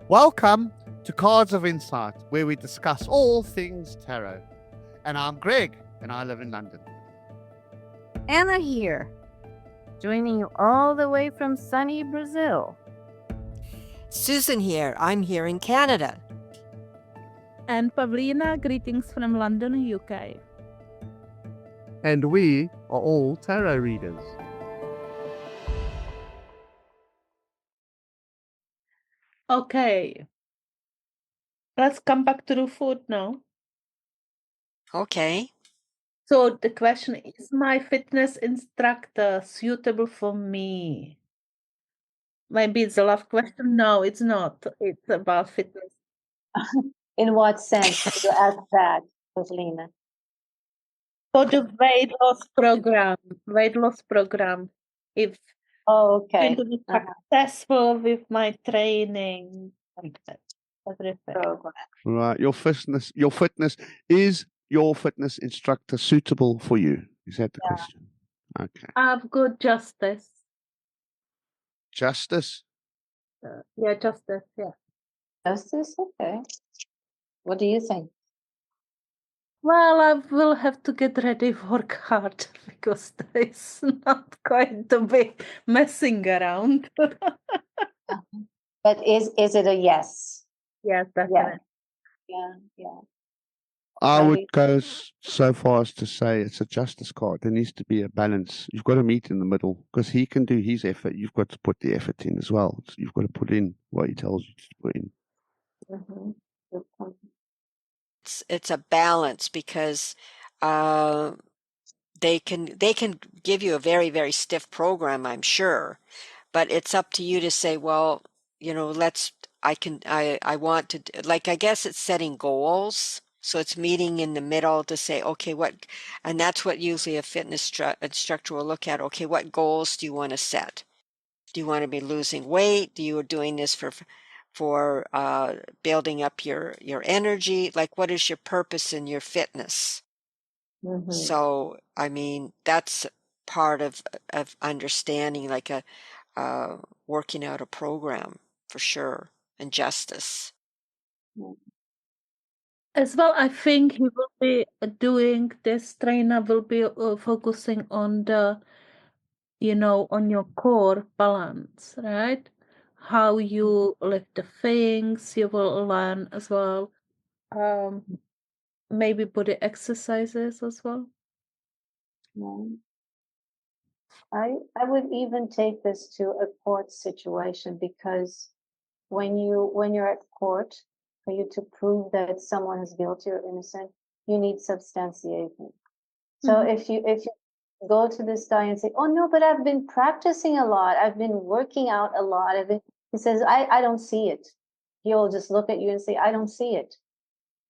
Welcome to Cards of Insight, where we discuss all things tarot. And I'm Greg, and I live in London. Anna here, joining you all the way from sunny Brazil. Susan here. I'm here in Canada. And Pavlina, greetings from London, UK. And we are all tarot readers. Okay. Let's come back to the food now. Okay. So the question is my fitness instructor suitable for me? Maybe it's a love question. No, it's not. It's about fitness. In what sense do you ask that, Rosalina? For the weight loss program. If Oh, okay. I'm going to be successful with my training, like that. Everything. Program. Right. Your fitness instructor suitable for you? Is that the question? Okay. I've got justice. Justice? Yeah, justice, yeah. Justice? Okay. What do you think? Well, I will have to get ready, work hard, because it's not going to be messing around. But is it a yes? Yes, definitely. Yeah. I would go so far as to say it's a justice card. There needs to be a balance. You've got to meet in the middle because he can do his effort. You've got to put the effort in as well. So you've got to put in what he tells you to put in. Mm-hmm. It's a balance because they can give you a very, very stiff program, I'm sure, but it's up to you to say, well, you know, I want to, like, I guess it's setting goals. So it's meeting in the middle to say, okay, and that's what usually a fitness instructor will look at. Okay, what goals do you want to set? Do you want to be losing weight? Do you are doing this for building up your energy? Like, what is your purpose in your fitness? Mm-hmm. So, I mean, that's part of understanding, like working out a program for sure, and justice. As well, I think he will be doing this trainer will be focusing on the, on your core balance, right? How you lift the things, you will learn as well. Maybe body exercises as well. I would even take this to a court situation, because when you're at court, for you to prove that someone is guilty or innocent, you need substantiation. So if you go to this guy and say, oh no, but I've been practicing a lot, I've been working out a lot, he says, I don't see it. He'll just look at you and say, I don't see it.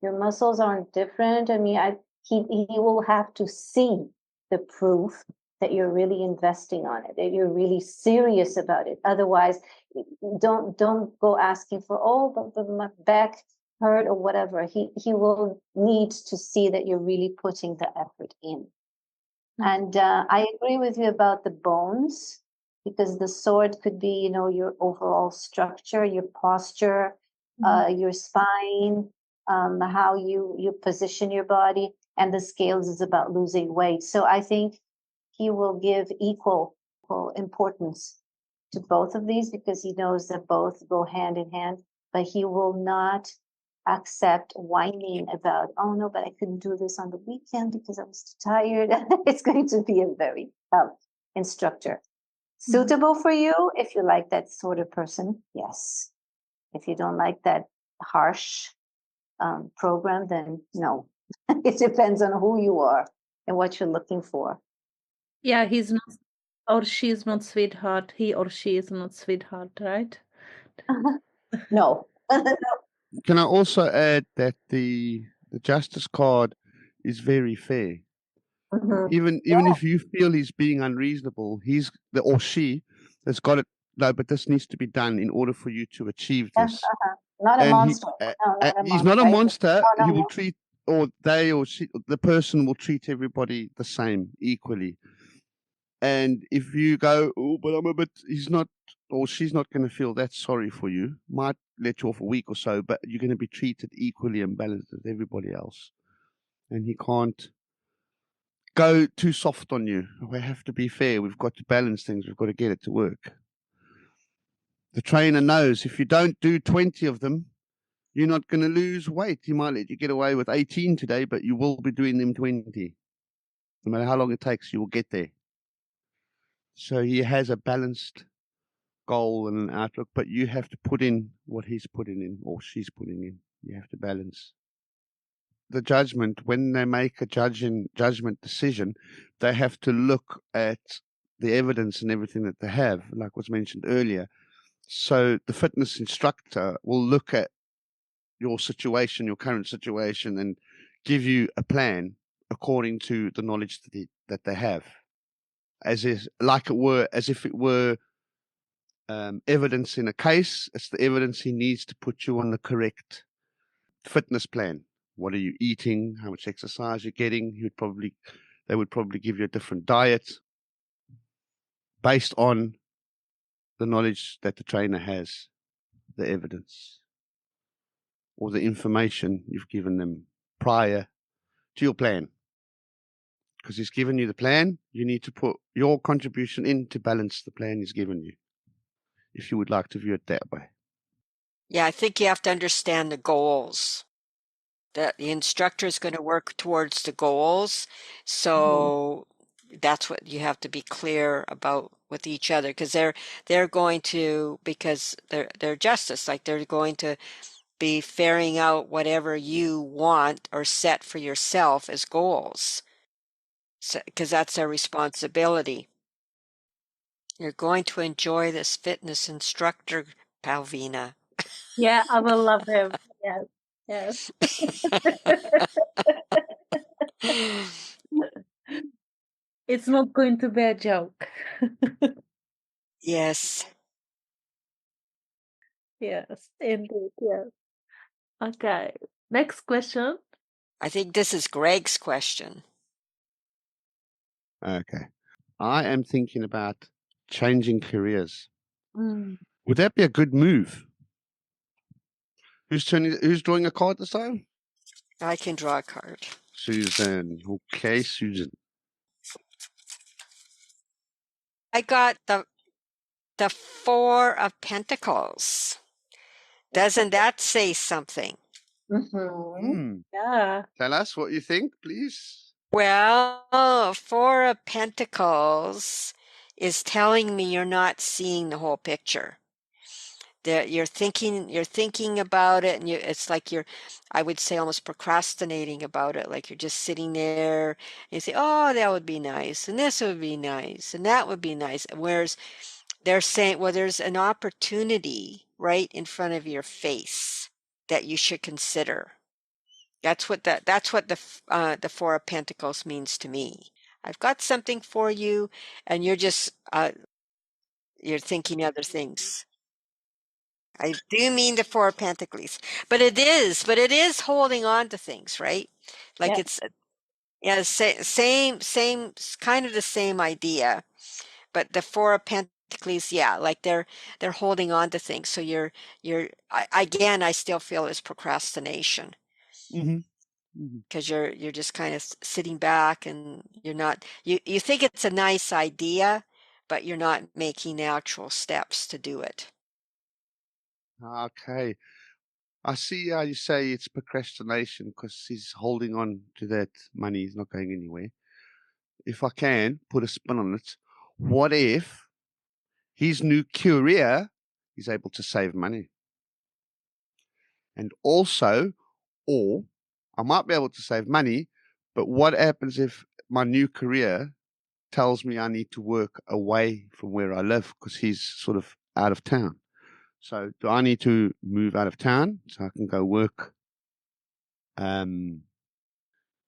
Your muscles aren't different. I mean, he will have to see the proof that you're really investing on it, that you're really serious about it. Otherwise, don't go asking for, but my back hurt or whatever. He will need to see that you're really putting the effort in. And I agree with you about the bones, because the sword could be, your overall structure, your posture, your spine, how you position your body, and the scales is about losing weight. So I think he will give equal importance to both of these, because he knows that both go hand in hand, but he will not accept whining about, oh no, but I couldn't do this on the weekend because I was too tired. It's going to be a very tough instructor. Suitable for you if you like that sort of person, yes. If you don't like that harsh program, then no. It depends on who you are and what you're looking for. Yeah, he's not, or she's not sweetheart. He or she is not sweetheart, right? No. Can I also add that the justice card is very fair? Even if you feel he's being unreasonable, or she has got it. No, but this needs to be done in order for you to achieve this. Not a monster. He's not a monster. He will treat, or they or she, the person will treat everybody the same, equally. And if you go, oh, but I'm a bit, he's not, or she's not going to feel that sorry for you, might let you off a week or so, but you're going to be treated equally and balanced as everybody else. And he can't go too soft on you. We have to be fair. We've got to balance things. We've got to get it to work. The trainer knows if you don't do 20 of them, you're not going to lose weight. He might let you get away with 18 today, but you will be doing them 20. No matter how long it takes, you will get there. So he has a balanced goal and an outlook, but you have to put in what he's putting in or she's putting in. You have to balance. The judgment, when they make a judgment decision, they have to look at the evidence and everything that they have, like was mentioned earlier. So the fitness instructor will look at your situation, your current situation, and give you a plan according to the knowledge that they have, as if it were evidence in a case. It's the evidence he needs to put you on the correct fitness plan. What are you eating? How much exercise you're getting? They would probably give you a different diet based on the knowledge that the trainer has, the evidence, or the information you've given them prior to your plan. Because he's given you the plan, you need to put your contribution in to balance the plan he's given you, if you would like to view it that way. Yeah, I think you have to understand the goals. That the instructor is going to work towards the goals. So that's what you have to be clear about with each other, because they're going to, because they're justice, like they're going to be ferrying out whatever you want or set for yourself as goals. Because that's their responsibility. You're going to enjoy this fitness instructor, Palvina. Yeah, I will love him. Yes, yes. It's not going to be a joke. Yes. Yes, indeed. Yes. Okay. Next question. I think this is Greg's question. Okay. I am thinking about changing careers. Mm. Would that be a good move? Who's drawing a card this time? I can draw a card. Susan. Okay, Susan. I got the Four of Pentacles. Doesn't that say something? Yeah. Tell us what you think, please. Well, Four of Pentacles is telling me you're not seeing the whole picture. That you're thinking about it, and it's like I would say, almost procrastinating about it. Like you're just sitting there and you say, oh, that would be nice, and this would be nice, and that would be nice. Whereas they're saying, well, there's an opportunity right in front of your face that you should consider. That's what the Four of Pentacles means to me. I've got something for you, and you're just you're thinking other things. I do mean the Four of Pentacles, but it is holding on to things, right? Like Yeah. it's same kind of the same idea, but the Four of Pentacles, yeah, like they're holding on to things. So again, I still feel it's procrastination. Because you're just kind of sitting back, and you're not, you think it's a nice idea, but you're not making the actual steps to do it. Okay. I see how you say it's procrastination because he's holding on to that money. He's not going anywhere. If I can put a spin on it, what if his new career is able to save money? And also, or I might be able to save money, but what happens if my new career tells me I need to work away from where I live because he's sort of out of town? So do I need to move out of town so I can go work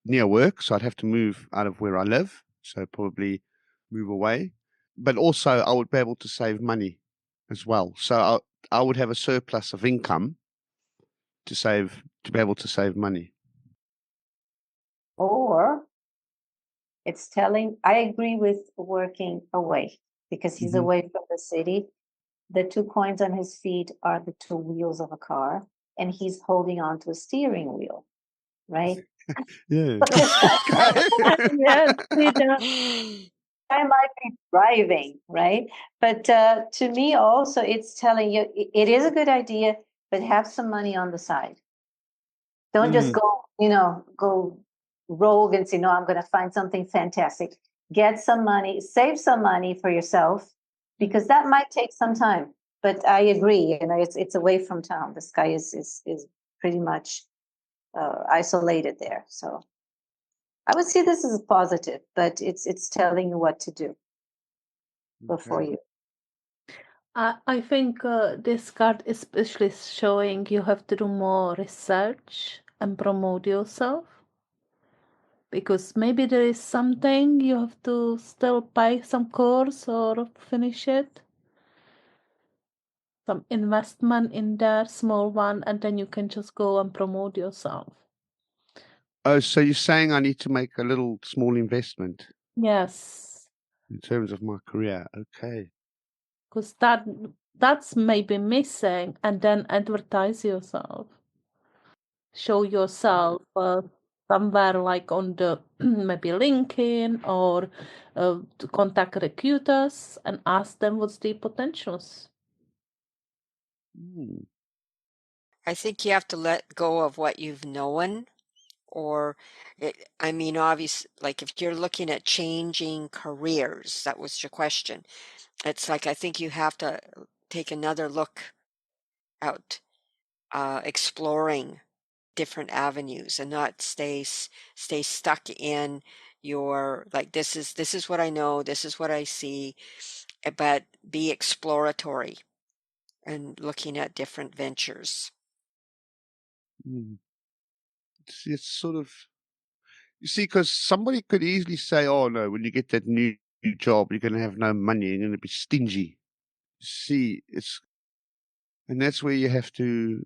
near work? So I'd have to move out of where I live. So probably move away. But also I would be able to save money as well. So I would have a surplus of income to be able to save money. Or It's telling, I agree with working away because he's away from the city. The 2 coins on his feet are the 2 wheels of a car, and he's holding on to a steering wheel, right? Yeah. But this guy, Yes, he does. I might be driving, right? But to me, also, it's telling you it is a good idea, but have some money on the side. Don't just go, go rogue and say, no, I'm going to find something fantastic. Get some money, save some money for yourself, because that might take some time. But I agree, it's away from town. The sky is pretty much isolated there. So I would see this as positive, but it's telling you what to do before Okay. you. I think this card especially showing you have to do more research and promote yourself. Because maybe there is something you have to still buy some course or finish it. Some investment in that small one, and then you can just go and promote yourself. Oh, so you're saying I need to make a little small investment Yes, in terms of my career? Okay. because that's maybe missing, and then advertise yourself. Show yourself somewhere like on the maybe LinkedIn or to contact recruiters and ask them what's the potentials. Hmm. I think you have to let go of what you've known, or I mean, obvious, like if you're looking at changing careers, that was your question. It's like I think you have to take another look out, exploring different avenues and not stay stuck in your like this is what I know, this is what I see, but be exploratory and looking at different ventures. Hmm. It's sort of, you see, because somebody could easily say, oh, no, when you get that new job, you're going to have no money, you're going to be stingy. See, and that's where you have to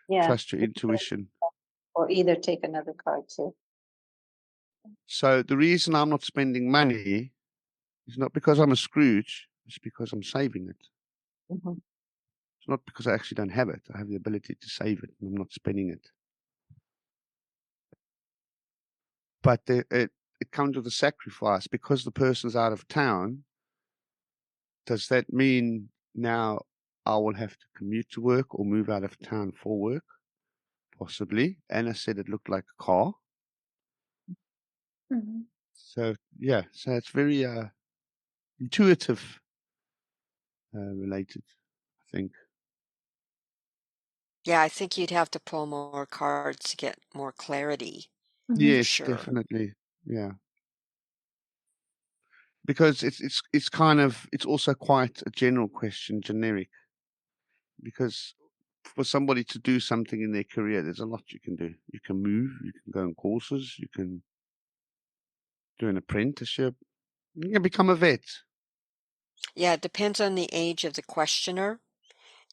Yeah, trust your intuition. or either take another card too. So the reason I'm not spending money is not because I'm a Scrooge, it's because I'm saving it. Mhm. It's not because I actually don't have it. I have the ability to save it, and I'm not spending it. But it comes with a sacrifice because the person's out of town. Does that mean now I will have to commute to work or move out of town for work? Possibly. Anna said it looked like a car. Mhm. So yeah, so it's very intuitive related, I think. Yeah, I think you'd have to pull more cards to get more clarity Mhm. for Yes, sure. definitely. Yeah. Because it's kind of, it's also quite a general question, generic. Because for somebody to do something in their career, there's a lot you can do. You can move, you can go on courses, you can do an apprenticeship, you can become a vet. Yeah, it depends on the age of the questioner.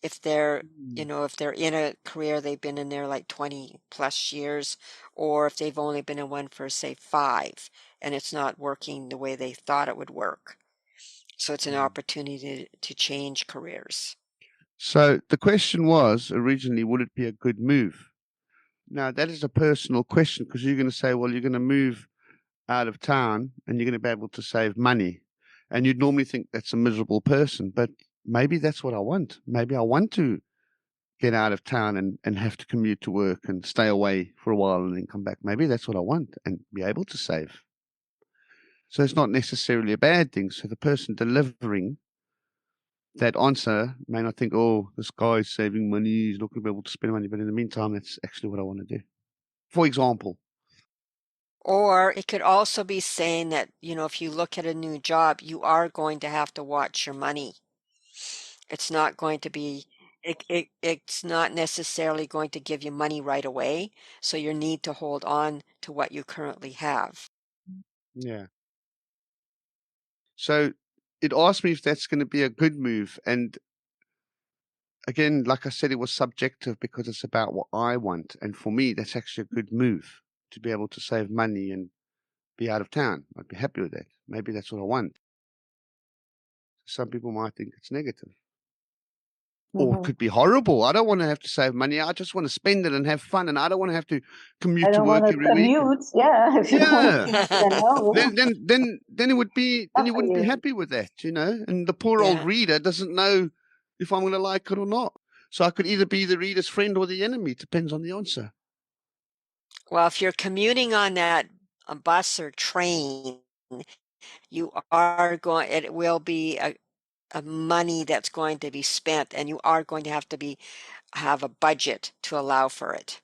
If they're, Mm. if they're in a career, they've been in there like 20 plus years, or if they've only been in one for, say, 5, and it's not working the way they thought it would work. So it's an Mm. opportunity to change careers. So the question was originally, would it be a good move? Now, that is a personal question because you're going to say, well, you're going to move out of town and you're going to be able to save money. And you'd normally think that's a miserable person, but maybe that's what I want. Maybe I want to get out of town and have to commute to work and stay away for a while and then come back. Maybe that's what I want and be able to save. So it's not necessarily a bad thing. So the person delivering that answer may not think, oh, this guy's saving money, he's not going to be able to spend money. But in the meantime, that's actually what I want to do. For example. Or it could also be saying that, if you look at a new job, you are going to have to watch your money. It's not going to be, it's not necessarily going to give you money right away. So you need to hold on to what you currently have. Yeah. So it asked me if that's going to be a good move. And again, like I said, it was subjective because it's about what I want. And for me, that's actually a good move to be able to save money and be out of town. I'd be happy with that. Maybe that's what I want. Some people might think it's negative. Or it could be horrible. I don't want to have to save money. I just want to spend it and have fun, and I don't want to have to commute I to don't want work to every week. commute. Yeah, if you don't want to Yeah. commute, then no. Then it would be, then Not you for wouldn't be you. happy with that, you know. And the poor old Yeah. reader doesn't know if I'm going to like it or not. So I could either be the reader's friend or the enemy. Depends on the answer. Well, if you're commuting on that bus or train, you are going, it will be a money that's going to be spent, and you are going to have a budget to allow for it.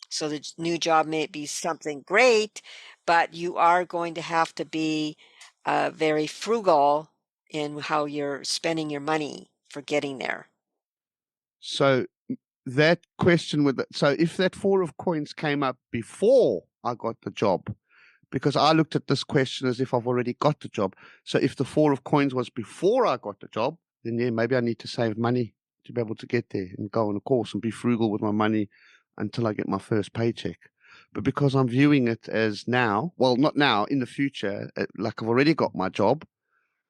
So the new job may be something great, but you are going to have to be very frugal in how you're spending your money for getting there. So that question so if that 4 of coins came up before I got the job, because I looked at this question as if I've already got the job. So if the 4 of coins was before I got the job, then yeah, maybe I need to save money to be able to get there and go on a course and be frugal with my money until I get my first paycheck. But because I'm viewing it as now, well, not now, in the future, like I've already got my job,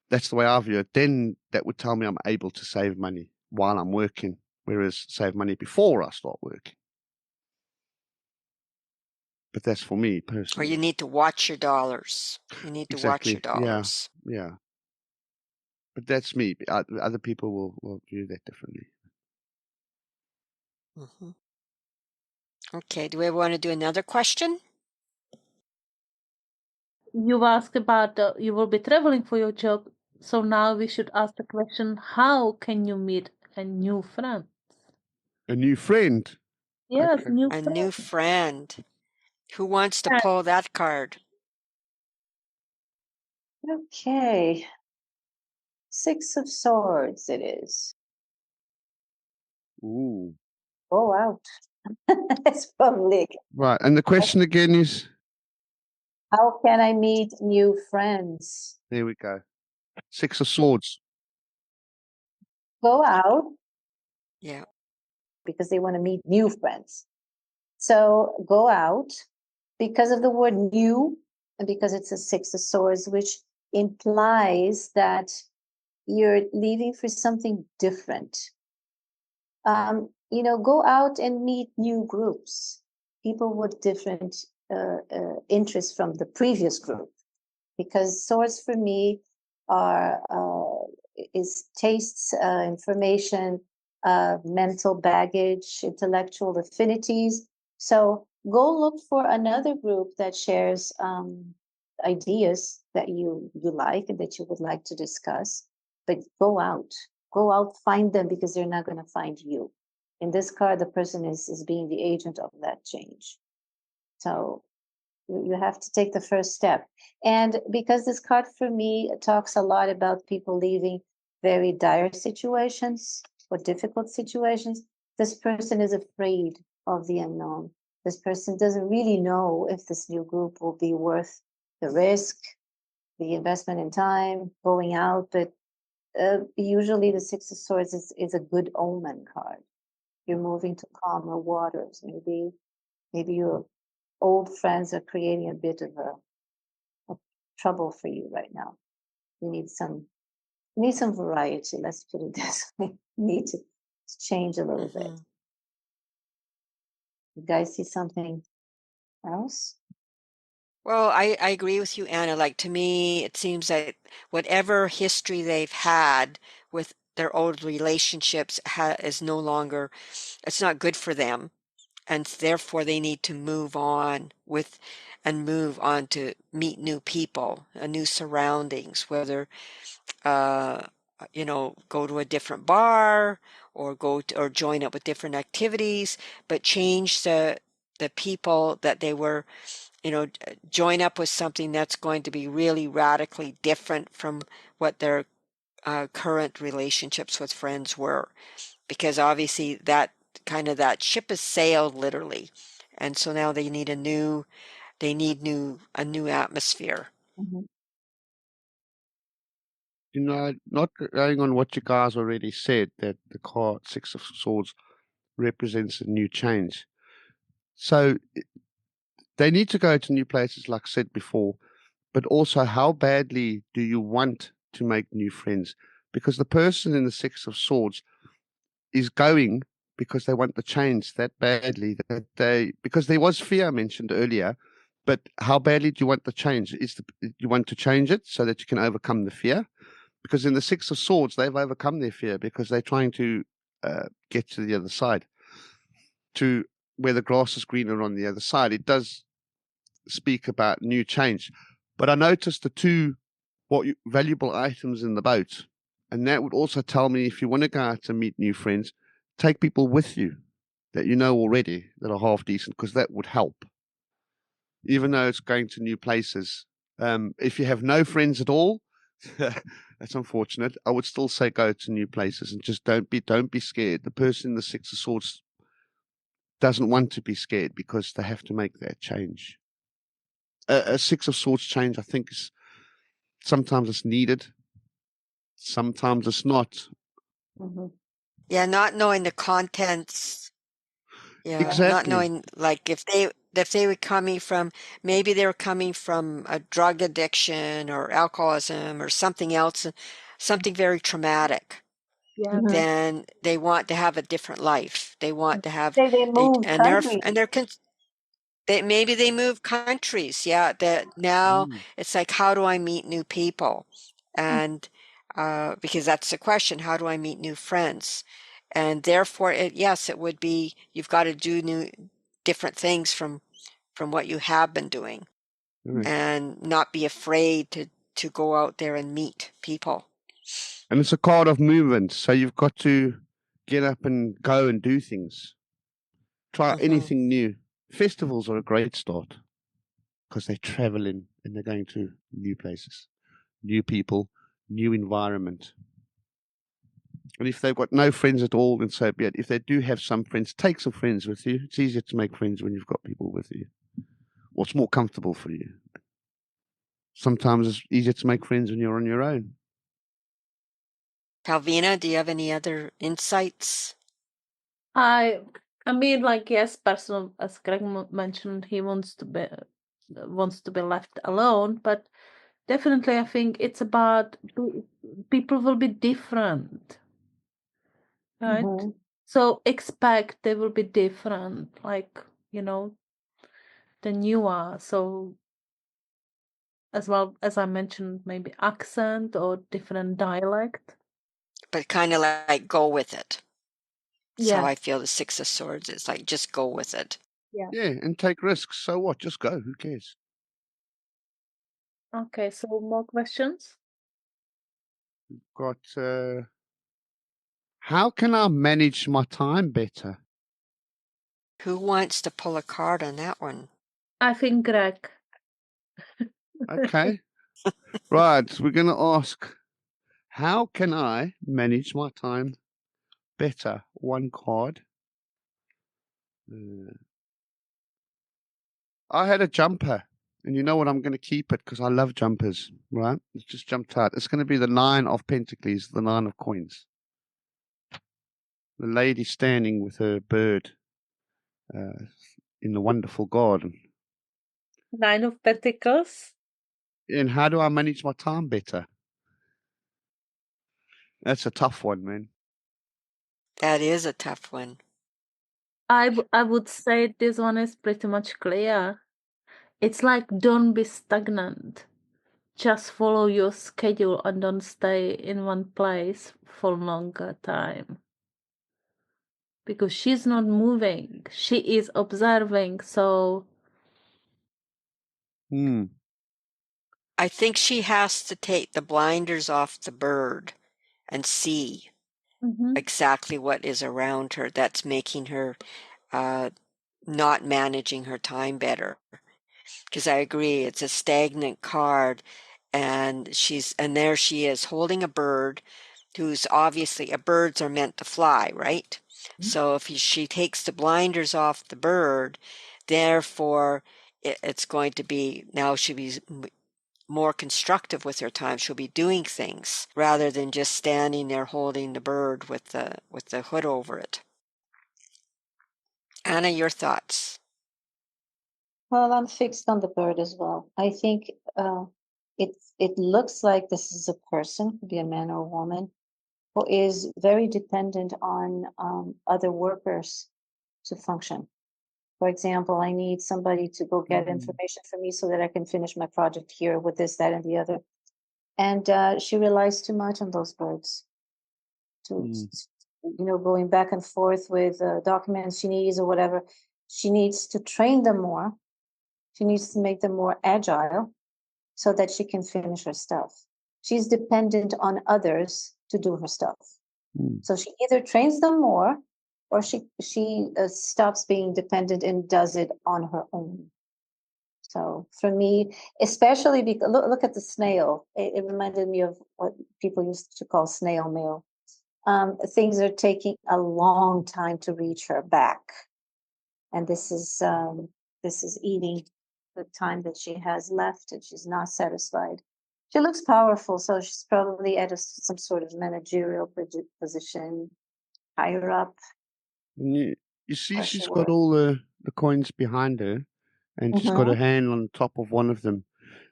that's the way I view it. Then that would tell me I'm able to save money while I'm working, whereas save money before I start working. But that's for me Or personally. you need to watch your dollars. You need to watch your Exactly. dollars. Yeah. But that's me. Other people will view that differently. hmm Okay, do we want to do another question? You asked about you will be traveling for your job, so now we should ask the question: how can you meet a new friend? A new friend. Yes, Okay. new A friend. new friend. Who wants to Friend. pull that card? Okay. 6 of Swords it is. Ooh. Go out. It's public. Right. And the question again is, How can I meet new friends? there we go. 6 of Swords. Go out Yeah. because they want to meet new friends. So go out because of the word new and because it's a 6 of Swords, which implies that you're leaving for something different. Go out and meet new groups, people with different interests from the previous group, because swords for me are is tastes, information, mental baggage, intellectual affinities. So go look for another group that shares ideas that you like and that you would like to discuss. But go out, find them, because they're not going to find you. In this card, the person is being the agent of that change. So you have to take the first step. And because this card for me talks a lot about people leaving very dire situations or difficult situations, this person is afraid of the unknown. This person doesn't really know if this new group will be worth the risk, the investment in time, going out. But usually the 6 of Swords is a good omen card. You're moving to calmer waters. Maybe your old friends are creating a bit of a trouble for you right now. You need some variety. Let's put it this way. You need to change a little bit. You guys see something else? Well, I agree with you, Anna. Like, to me, it seems that whatever history they've had with their old relationships is no longer, it's not good for them. And therefore they need to move on to meet new people, new surroundings, whether, go to a different bar or or join up with different activities, but change the people that they were, join up with something that's going to be really radically different from what their current relationships with friends were, because obviously that ship has sailed literally, and so now they need a new atmosphere. Not going on what you guys already said, that the card 6 of Swords represents a new change. So they need to go to new places, like I said before, but also how badly do you want to make new friends? Because the person in the Six of Swords is going because they want the change that badly, that they, because there was fear mentioned earlier, but how badly do you want the change? You want to change it so that you can overcome the fear? Because in the Six of Swords, they've overcome their fear because they're trying to get to the other side, to where the grass is greener on the other side. It does speak about new change. But I noticed the two valuable items in the boat. And that would also tell me if you want to go out and meet new friends, take people with you that you know already that are half decent, because that would help. Even though it's going to new places. If you have no friends at all, that's unfortunate. I would still say go to new places and just don't be scared. The person in the Six of Swords doesn't want to be scared because they have to make that change. A Six of Swords change, I think, is sometimes it's needed, sometimes it's not. Mm-hmm. Yeah, not knowing the contents. Yeah, not Exactly. knowing, like, if they were coming from, maybe they were coming from a drug addiction or alcoholism or something else, something very traumatic, Yeah. Mm-hmm. then they want to have a different life. They want to have Say they moved and they're countries. and they're maybe they move countries. Yeah, that now Mm. it's like, how do I meet new people? And because that's the question, how do I meet new friends? And therefore, yes, it would be, you've got to do different things from what you have been doing, Right. and not be afraid to go out there and meet people. And it's a card of movement, so you've got to get up and go and do things. Try Mhm. anything new. Festivals are a great start because they're traveling and they're going to new places, new people, new environment. And if they've got no friends at all, then so be it. If they do have some friends, take some friends with you. It's easier to make friends when you've got people with you. Or it's more comfortable for you. Sometimes it's easier to make friends when you're on your own. Calvina, do you have any other insights? I mean, like, yes, personal, as Greg mentioned, he wants to be left alone, but definitely I think it's about people will be different, right? Mm-hmm. So expect they will be different, like, than you are. So as well as I mentioned, maybe accent or different dialect. But kind of like go with it. That's how Yeah. I feel the Six of Swords is, like, just go with it. Yeah. Yeah, and take risks. So what? Just go. Who cares? Okay, so more questions? Got, how can I manage my time better? Who wants to pull a card on that one? I think Greg. Okay. Right. We're going to ask, how can I manage my time better? One card. I had a jumper, and you know what? I'm going to keep it because I love jumpers, right? It just jumped out. It's going to be the Nine of Pentacles, the Nine of Coins. The lady standing with her bird in the wonderful garden. Nine of Pentacles. And how do I manage my time better? That's a tough one, man. That is a tough one. I would say this one is pretty much clear. It's like, don't be stagnant. Just follow your schedule and don't stay in one place for longer time. Because she's not moving. She is observing, so I think she has to take the blinders off the bird and see exactly what is around her that's making her not managing her time better. Because I agree, it's a stagnant card, and there she is holding a bird who's obviously, birds are meant to fly, right? So if she takes the blinders off the bird, therefore it's going to be, now she'll be more constructive with her time. She'll be doing things rather than just standing there holding the bird with the hood over it. Anna, your thoughts? Well, I'm fixed on the bird as well. I think it looks like this is a person, could be a man or a woman, who is very dependent on other workers to function. For example, I need somebody to go get information for me so that I can finish my project here with this, that, and the other. And she relies too much on those birds to, going back and forth with documents she needs or whatever. She needs to train them more. She needs to make them more agile so that she can finish her stuff. She's dependent on others to do her stuff. So she either trains them more or she stops being dependent and does it on her own. So for me, especially because look at the snail. It reminded me of what people used to call snail mail. Things are taking a long time to reach her back, and this is eating the time that she has left, and she's not satisfied. She looks powerful, so she's probably at some sort of managerial position, higher up. And you see, Where she she's got works. all the coins behind her, and she's got her hand on top of one of them.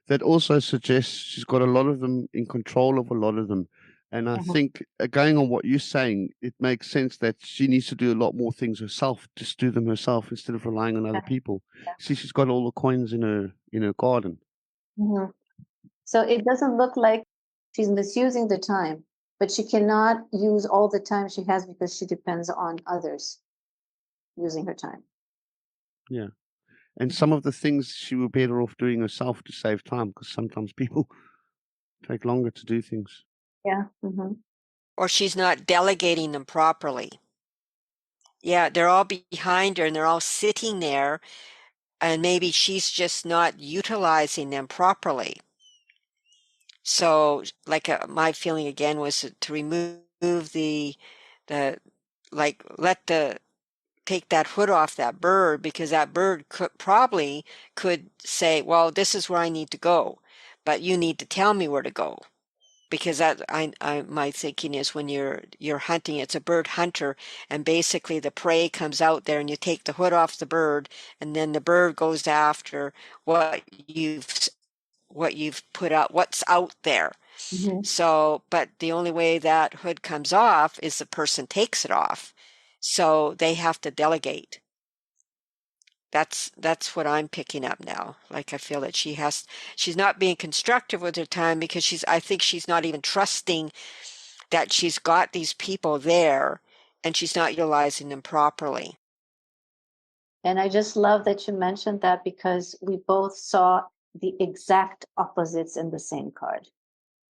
That also suggests she's got a lot of them, in control of a lot of them. And I think, going on what you're saying, it makes sense that she needs to do a lot more things herself, just do them herself instead of relying on other people. See, she's got all the coins in her garden. So it doesn't look like she's misusing the time, but she cannot use all the time she has because she depends on others using her time. Yeah. And some of the things she would be better off doing herself to save time, because sometimes people take longer to do things. Yeah. Or she's not delegating them properly. Yeah, they're all behind her and they're all sitting there, and maybe she's just not utilizing them properly. So, like my feeling again was to remove the like take that hood off that bird, because that bird could say, well, this is where I need to go, but you need to tell me where to go. Because that my thinking is, when you're hunting, it's a bird hunter, and basically the prey comes out there and you take the hood off the bird, and then the bird goes after what you've put out, what's out there. So, but the only way that hood comes off is the person takes it off. So they have to delegate. That's what I'm picking up now. Like, I feel that she's not being constructive with her time, because I think she's not even trusting that she's got these people there, and she's not utilizing them properly. And I just love that you mentioned that, because we both saw the exact opposites in the same card.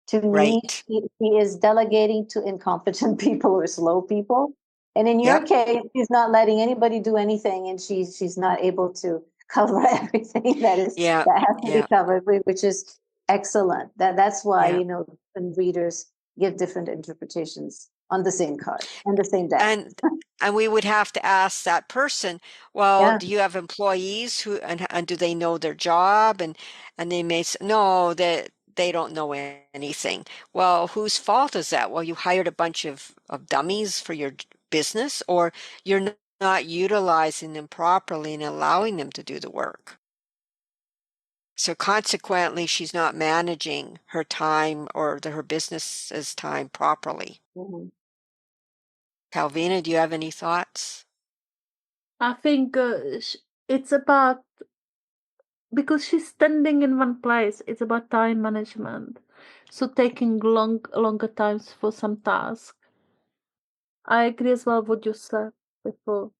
To me, Right. he is delegating to incompetent people or slow people. And in your Yep. case, she's not letting anybody do anything, and she's not able to cover everything that has Yeah. to be Yeah. covered, which is excellent. That's why, Yeah. when readers give different interpretations on the same card and the same deck. And we would have to ask that person, well, Yeah. do you have employees and do they know their job? And they may say, no, that they don't know anything. Well, whose fault is that? Well, you hired a bunch of dummies for your business, or you're not utilizing them properly and allowing them to do the work. So consequently, she's not managing her time or her business's time properly. Calvina, do you have any thoughts? I think it's about, because she's standing in one place, it's about time management. So taking longer times for some tasks. I agree as well with what you said before.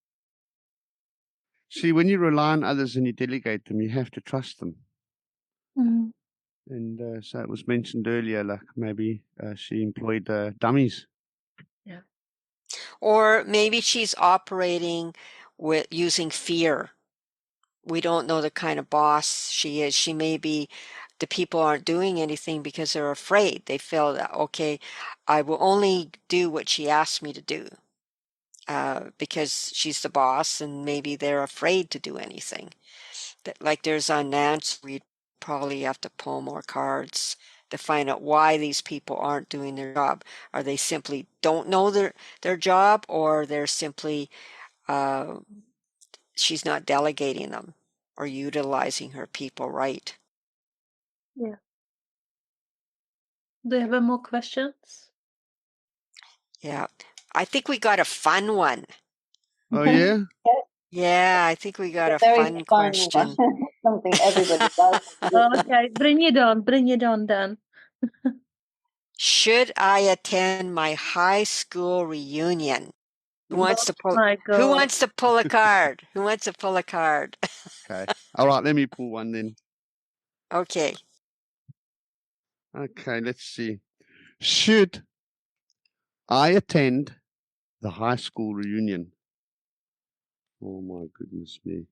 See, when you rely on others and you delegate them, you have to trust them. Mm. And so it was mentioned earlier, like maybe she employed dummies. Yeah. Or maybe she's operating with using fear. We don't know the kind of boss she is. She may be, the people aren't doing anything because they're afraid. They feel that, okay, I will only do what she asks me to do, because she's the boss, and maybe they're afraid to do anything. Like, there's a Nance, we probably have to pull more cards to find out why these people aren't doing their job. Are they simply don't know their job, or they're simply she's not delegating them? or utilizing her people right. Yeah. Do you have any more questions? Yeah. I think we got a fun one. Oh yeah. Yeah, I think we got a Very fun fun question. one. Something everybody loves. Okay, bring it on then. Should I attend my high school reunion? Who wants to pull My Who God. wants to pull a card? Who wants to pull a card? Okay. All right. Let me pull one then. Okay. Okay. Let's see. Should I attend the high school reunion? Oh my goodness me.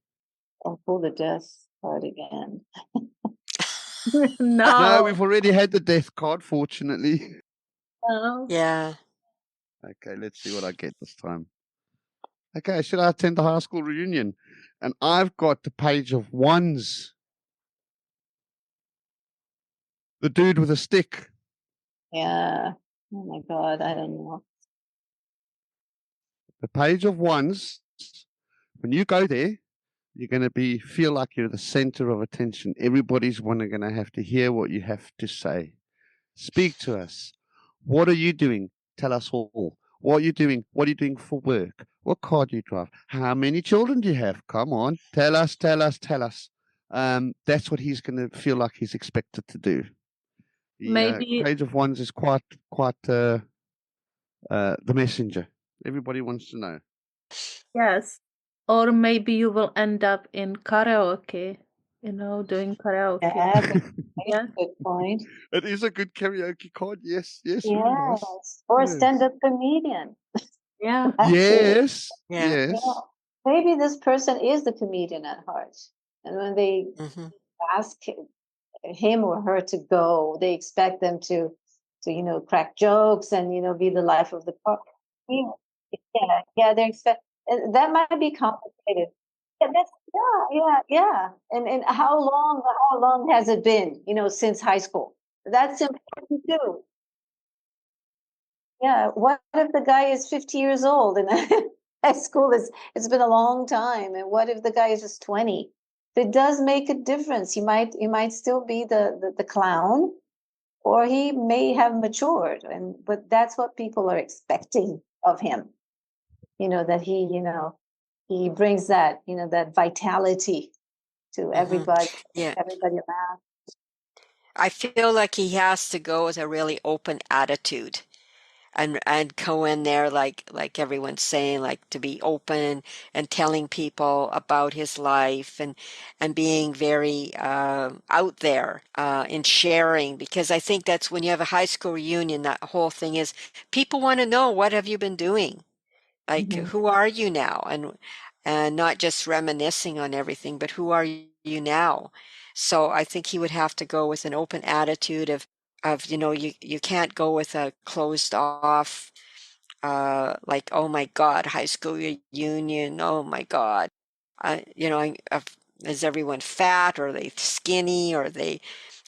I'll pull the death card again. No, No. we've already had the death card, fortunately. No. Yeah. Okay, let's see what I get this time. Okay, should I attend the high school reunion? And I've got the page of wands. The dude with a stick. Yeah. Oh my God, I don't know. The page of wands. When you go there, you're going to feel like you're the center of attention. Everybody's going to have to hear what you have to say. Speak to us. What are you doing? Tell us all. What are you doing? What are you doing for work? What car do you drive? How many children do you have? Come on, tell us, tell us, tell us. That's what he's going to feel like he's expected to do. The Maybe page of wands is quite the messenger. Everybody wants to know. yes. Or maybe you will end up in karaoke, doing karaoke. Yeah, Yeah. good point. It is a good karaoke card. Yes, yes, really nice. Yes. Or a Yes. stand-up comedian. Yeah. That's it. Yes, Yeah. yes. Yeah. Maybe this person is the comedian at heart. And when they Mhm. ask him or her to go, they expect them to crack jokes and be the life of the party. Yeah, they expect that might be complicated. Yeah. And how long has it been, since high school? That's important too. Yeah, what if the guy is 50 years old and high school it's been a long time, and what if the guy is just 20? It does make a difference. He might still be the clown, or he may have matured, but that's what people are expecting of him. That he brings that vitality to Mhm. everybody Yeah. around. I feel like he has to go with a really open attitude and go in there like everyone's saying, like to be open and telling people about his life and being very out there in sharing, because I think that's when you have a high school reunion, that whole thing is people want to know, what have you been doing? Like, Mhm. who are you now? And not just reminiscing on everything, but who are you now? So I think he would have to go with an open attitude of you can't go with a closed off like, oh my God, high school reunion, oh my God. Is everyone fat, or are they skinny,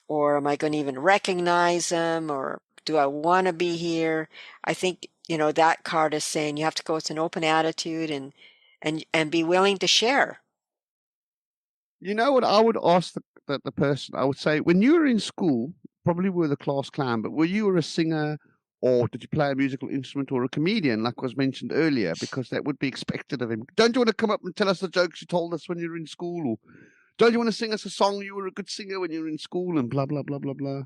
or am I going to even recognize them, or do I want to be here? I think, that card is saying you have to go with an open attitude and be willing to share. You know what I would ask the person? I would say, when you were in school, probably were the class clown, but were you a singer, or did you play a musical instrument, or a comedian, like was mentioned earlier? Because that would be expected of him. Don't you want to come up and tell us the jokes you told us when you were in school? Or don't you want to sing us a song? You were a good singer when you were in school, and blah, blah, blah, blah, blah.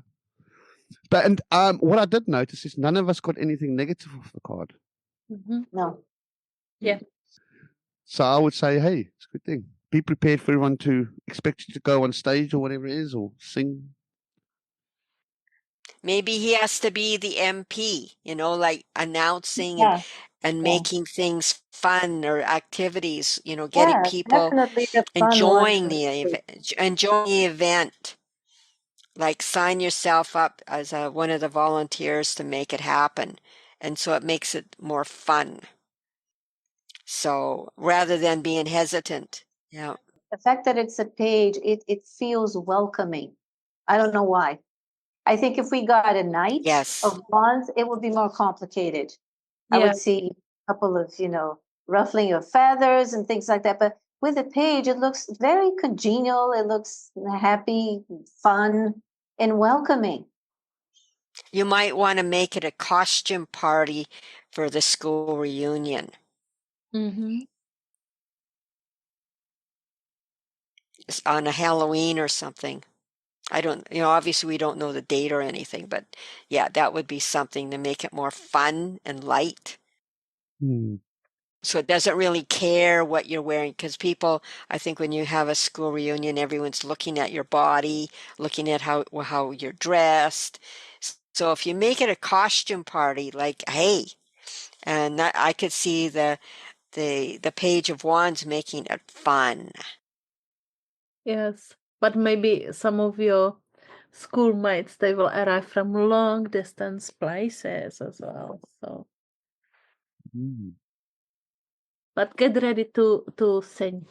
But what I did notice is none of us got anything negative off the card. Mhm. No. Yeah. So I would say, hey, it's a good thing. Be prepared for everyone to expect you to go on stage or whatever it is, or sing. Maybe he has to be the MP, like announcing Yeah. and Yeah. making things fun, or activities, getting Yeah, people definitely the fun one. enjoying the event. Like, sign yourself up as one of the volunteers to make it happen. And so it makes it more fun. So rather than being hesitant. Yeah. The fact that it's a page, it feels welcoming. I don't know why. I think if we got a knight Yes. of wands, it would be more complicated. I Yeah. would see a couple of, ruffling of feathers and things like that. But with a page, it looks very congenial. It looks happy, fun, and welcoming. You might want to make it a costume party for the school reunion. Mm-hmm. It's on a Halloween or something. I don't, obviously we don't know the date or anything, but yeah, that would be something to make it more fun and light. Hmm. So it doesn't really care what you're wearing, because people, I think when you have a school reunion, everyone's looking at your body, looking at how you're dressed. So if you make it a costume party, like, hey, and I could see the Page of Wands making it fun. Yes, but maybe some of your schoolmates, they will arrive from long distance places as well. So, but get ready to sing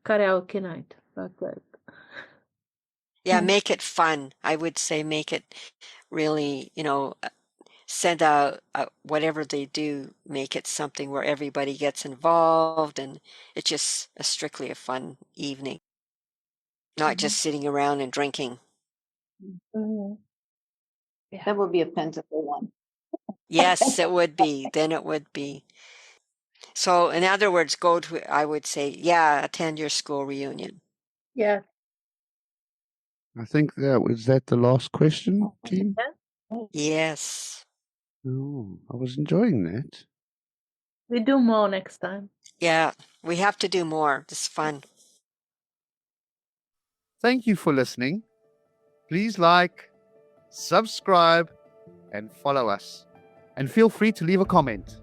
karaoke night. Okay. Yeah, make it fun. I would say make it really, send out whatever they do, make it something where everybody gets involved, and it's just strictly a fun evening, not just sitting around and drinking. Mm-hmm. That would be a pentacle one. Yes, it would be. Then it would be. So, in other words, I would say, yeah, attend your school reunion. Yeah. I think was that the last question, team? Yes. Oh, I was enjoying that. We do more next time. Yeah, we have to do more. It's fun. Thank you for listening. Please like, subscribe, and follow us. And feel free to leave a comment.